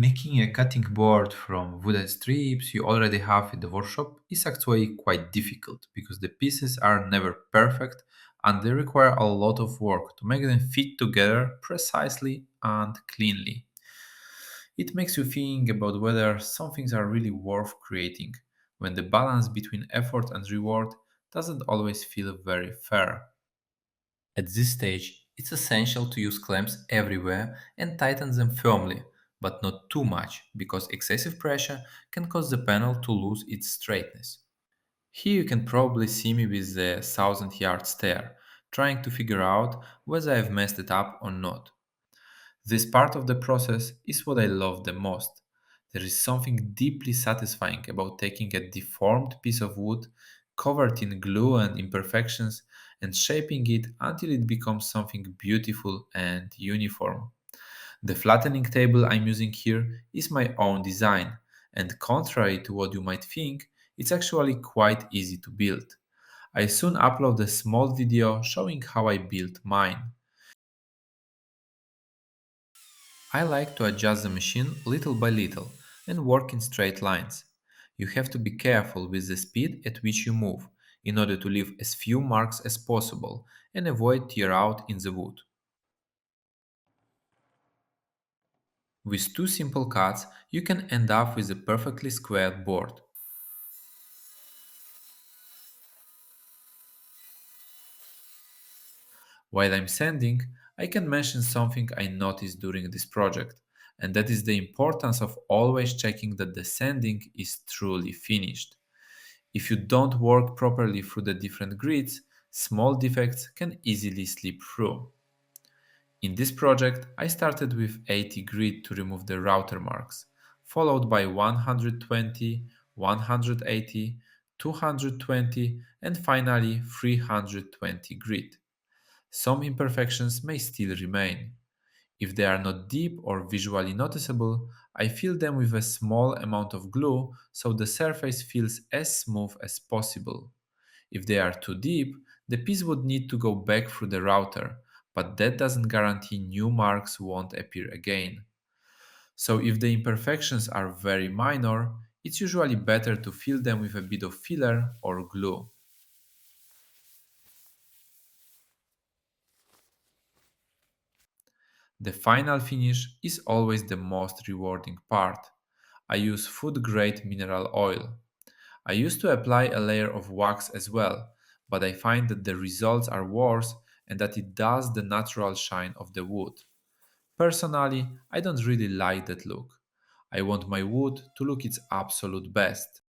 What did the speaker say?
Making a cutting board from wooden strips you already have in the workshop is actually quite difficult because the pieces are never perfect and they require a lot of work to make them fit together precisely and cleanly. It makes you think about whether some things are really worth creating when the balance between effort and reward doesn't always feel very fair. At this stage, it's essential to use clamps everywhere and tighten them firmly, but not too much, because excessive pressure can cause the panel to lose its straightness. Here you can probably see me with the 1000 yard stare, trying to figure out whether I've messed it up or not. This part of the process is what I love the most. There is something deeply satisfying about taking a deformed piece of wood covered in glue and imperfections and shaping it until it becomes something beautiful and uniform. The flattening table I'm using here is my own design, and contrary to what you might think, it's actually quite easy to build. I soon upload a small video showing how I built mine. I like to adjust the machine little by little and work in straight lines. You have to be careful with the speed at which you move in order to leave as few marks as possible and avoid tear out in the wood. With two simple cuts, you can end up with a perfectly squared board. While I'm sanding, I can mention something I noticed during this project, and that is the importance of always checking that the sanding is truly finished. If you don't work properly through the different grids, small defects can easily slip through. In this project, I started with 80 grid to remove the router marks, followed by 120, 180, 220, and finally 320 grid. Some imperfections may still remain. If they are not deep or visually noticeable, I fill them with a small amount of glue so the surface feels as smooth as possible. If they are too deep, the piece would need to go back through the router, but that doesn't guarantee new marks won't appear again. So if the imperfections are very minor, it's usually better to fill them with a bit of filler or glue. The final finish is always the most rewarding part. I use food grade mineral oil. I used to apply a layer of wax as well, but I find that the results are worse and that it does the natural shine of the wood. Personally, I don't really like that look. I want my wood to look its absolute best.